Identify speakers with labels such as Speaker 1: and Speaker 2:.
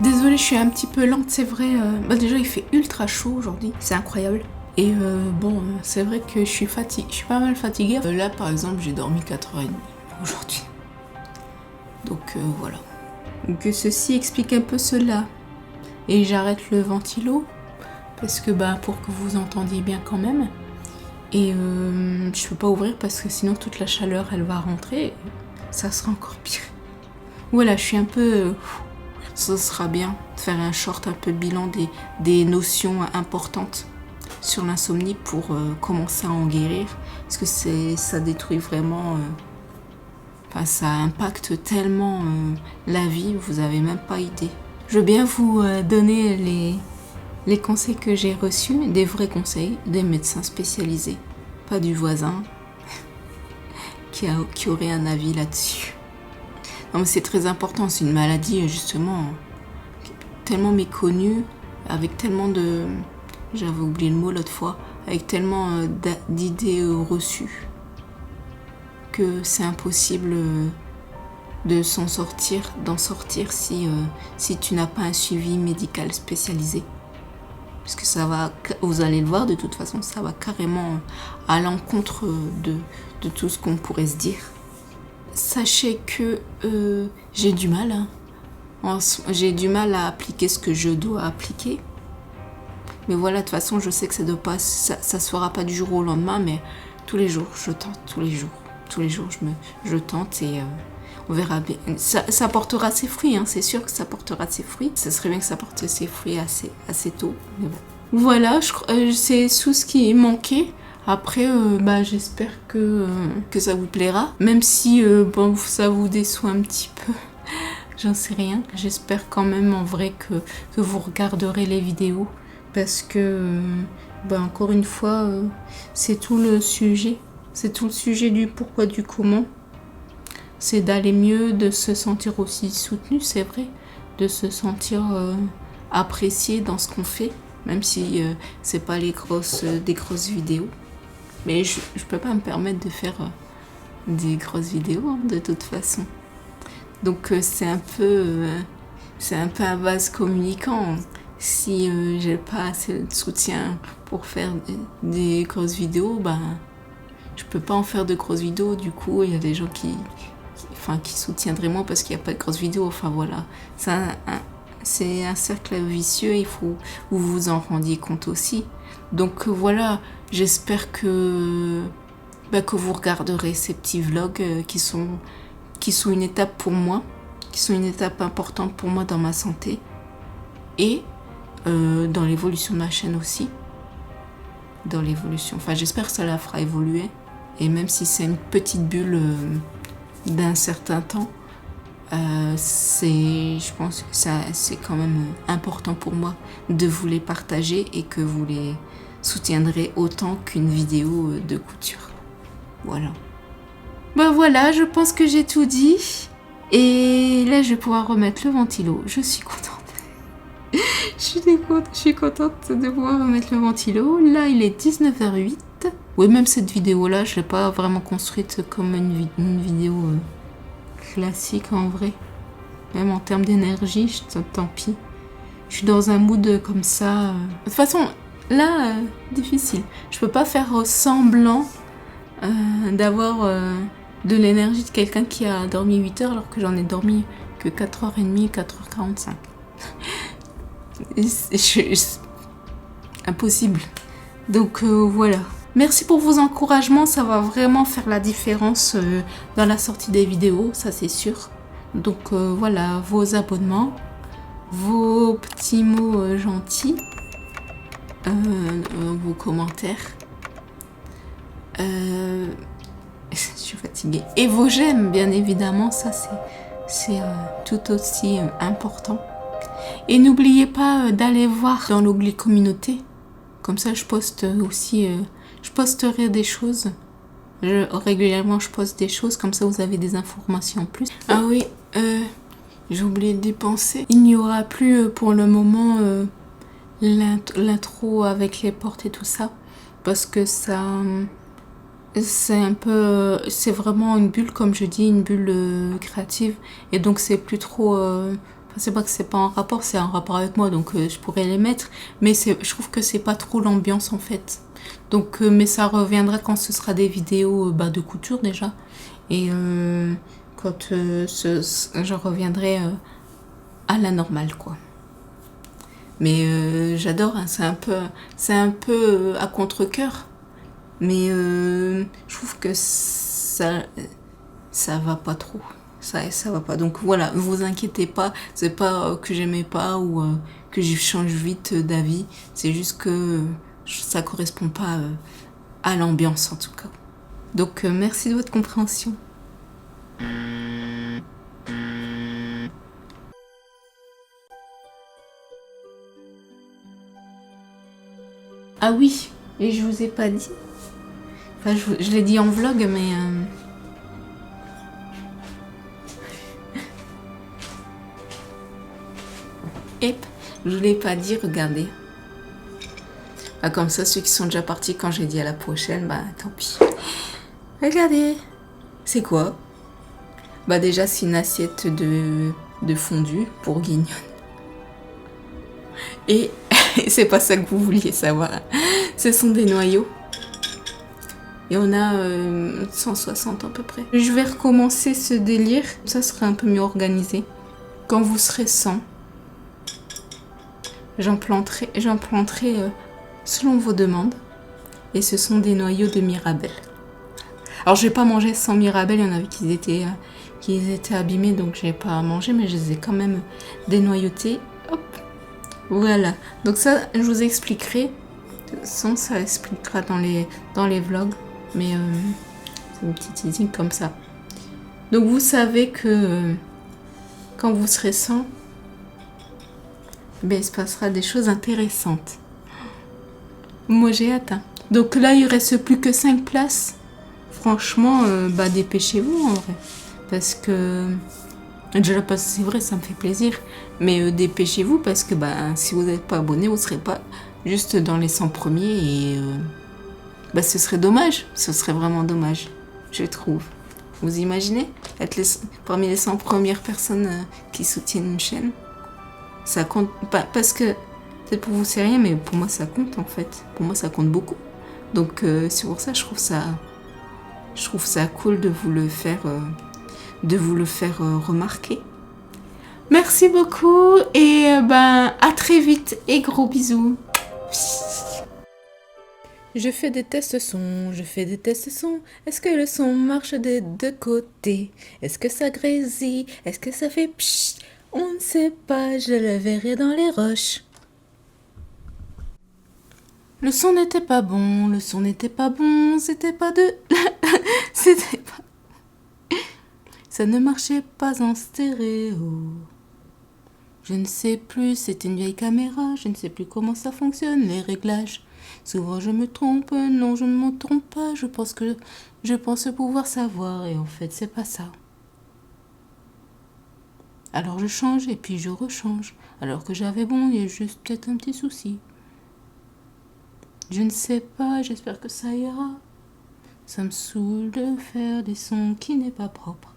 Speaker 1: Désolée, je suis un petit peu lente, c'est vrai. Déjà, il fait ultra chaud aujourd'hui, c'est incroyable. Et c'est vrai que je suis pas mal fatiguée. Là, par exemple, j'ai dormi 4h30 aujourd'hui. Donc voilà. Que ceci explique un peu cela. Et j'arrête le ventilo parce que pour que vous entendiez bien quand même. Et je peux pas ouvrir parce que sinon toute la chaleur elle va rentrer. Et ça sera encore pire. Voilà, je suis un peu. Ce sera bien de faire un short un peu bilan des notions importantes sur l'insomnie pour commencer à en guérir. Parce que ça détruit vraiment. Ça impacte tellement la vie, vous avez même pas idée. Je veux bien vous donner les conseils que j'ai reçus, des vrais conseils, des médecins spécialisés, pas du voisin qui aurait un avis là-dessus. Non mais c'est très important, c'est une maladie justement tellement méconnue, avec tellement de... J'avais oublié le mot l'autre fois, avec tellement d'idées reçues que c'est impossible d'en sortir si tu n'as pas un suivi médical spécialisé. Parce que ça va, vous allez le voir de toute façon, ça va carrément à l'encontre de tout ce qu'on pourrait se dire. Sachez que j'ai du mal. J'ai du mal à appliquer ce que je dois appliquer. Mais voilà, de toute façon, je sais que ça se fera pas du jour au lendemain, mais tous les jours, je tente, tous les jours, je tente et on verra bien. Ça portera ses fruits, c'est sûr que ça portera ses fruits. Ça serait bien que ça porte ses fruits assez tôt, mais bon. Voilà, c'est tout ce qui est manqué. Après, j'espère que ça vous plaira, même si ça vous déçoit un petit peu. J'en sais rien. J'espère quand même en vrai que vous regarderez les vidéos parce que, encore une fois, c'est tout le sujet. C'est tout le sujet du pourquoi, du comment. C'est d'aller mieux, de se sentir aussi soutenu, c'est vrai, de se sentir apprécié dans ce qu'on fait, même si c'est pas des grosses vidéos. Mais je peux pas me permettre de faire des grosses vidéos de toute façon. Donc c'est un peu un vase communicant. Si j'ai pas assez de soutien pour faire des grosses vidéos, je peux pas en faire de grosses vidéos. Du coup, il y a des gens qui soutiendraient moi parce qu'il n'y a pas de grosses vidéos. Enfin voilà, c'est un cercle vicieux. Il faut que vous vous en rendiez compte aussi. Donc voilà, j'espère que vous regarderez ces petits vlogs qui sont une étape pour moi, qui sont une étape importante pour moi dans ma santé et dans l'évolution de ma chaîne aussi. Dans l'évolution, j'espère que ça la fera évoluer. Et même si c'est une petite bulle d'un certain temps, je pense que c'est quand même important pour moi de vous les partager et que vous les soutiendrez autant qu'une vidéo de couture. Voilà. Voilà, je pense que j'ai tout dit. Et là, je vais pouvoir remettre le ventilo. Je suis contente. Je suis contente de pouvoir remettre le ventilo. Là, il est 19h08. Oui, même cette vidéo-là, je ne l'ai pas vraiment construite comme une vidéo classique en vrai. Même en termes d'énergie, tant pis. Je suis dans un mood comme ça. De toute façon, là, difficile. Je peux pas faire semblant d'avoir de l'énergie de quelqu'un qui a dormi 8 heures alors que j'en ai dormi que 4h30, 4h45. Impossible. Donc voilà. Merci pour vos encouragements, ça va vraiment faire la différence dans la sortie des vidéos, ça c'est sûr. Donc voilà, vos abonnements, vos petits mots gentils, vos commentaires. Je suis fatiguée. Et vos j'aime, bien évidemment, ça c'est tout aussi important. Et n'oubliez pas d'aller voir dans l'onglet communauté. Comme ça, je poste aussi, je posterai des choses. Régulièrement, je poste des choses. Comme ça, vous avez des informations en plus. Ah oui, j'ai oublié de dépenser. Il n'y aura plus pour le moment l'intro avec les portes et tout ça. Parce que ça... c'est vraiment une bulle, comme je dis, une bulle créative. Et donc, c'est plus trop c'est pas que c'est pas en rapport, c'est en rapport avec moi, donc je pourrais les mettre. Mais je trouve que c'est pas trop l'ambiance en fait. Donc, mais ça reviendra quand ce sera des vidéos de couture déjà. Et quand je reviendrai à la normale, quoi. Mais j'adore, hein, c'est un peu à contre-cœur. Mais je trouve que ça va pas trop. Ça va pas. Donc voilà, ne vous inquiétez pas. C'est pas que j'aimais pas ou que je change vite d'avis. C'est juste que ça correspond pas à l'ambiance en tout cas. Donc merci de votre compréhension. Ah oui, et je vous ai pas dit. Enfin, je l'ai dit en vlog, mais je l'ai pas dit, regardez. Comme ça, ceux qui sont déjà partis quand j'ai dit à la prochaine, tant pis. Regardez. C'est quoi? Déjà, c'est une assiette de fondue pour guignol. Et c'est pas ça que vous vouliez savoir. Ce sont des noyaux. Et on a 160 à peu près. Je vais recommencer ce délire. Ça sera un peu mieux organisé. Quand vous serez 100, j'en planterai selon vos demandes. Et ce sont des noyaux de mirabelle. Alors, je vais pas manger sans mirabelle. Il y en avait qui étaient abîmés, donc je n'ai pas à manger. Mais je les ai quand même dénoyautés. Hop. Voilà. Donc ça, je vous expliquerai. Ça expliquera dans les vlogs. Mais c'est une petite teasing comme ça. Donc vous savez que quand vous serez 100, il se passera des choses intéressantes. Moi j'ai hâte. Hein. Donc là, il ne reste plus que 5 places. Franchement, dépêchez-vous en vrai. Parce que... Déjà, c'est vrai, ça me fait plaisir. Mais dépêchez-vous parce que si vous n'êtes pas abonné, vous ne serez pas juste dans les 100 premiers. Et ce serait dommage. Ce serait vraiment dommage, je trouve. Vous imaginez être parmi les 100 premières personnes qui soutiennent une chaîne? Ça compte pas, parce que peut-être pour vous c'est rien, mais pour moi ça compte en fait. Pour moi ça compte beaucoup. Donc c'est pour ça je trouve ça cool de vous le faire remarquer. Merci beaucoup et à très vite et gros bisous. Je fais des tests son. Est-ce que le son marche des deux côtés? Est-ce que ça grésille? Est-ce que ça fait pchit? On ne sait pas, je le verrai dans les roches. Le son n'était pas bon, c'était pas de... c'était pas... Ça ne marchait pas en stéréo. Je ne sais plus, c'est une vieille caméra, je ne sais plus comment ça fonctionne, les réglages. Souvent je me trompe, non je ne me trompe pas, je pense pouvoir savoir et en fait c'est pas ça. Alors je change et puis je rechange, alors que j'avais bon, il y a juste peut-être un petit souci. Je ne sais pas, j'espère que ça ira. Ça me saoule de faire des sons qui n'est pas propre.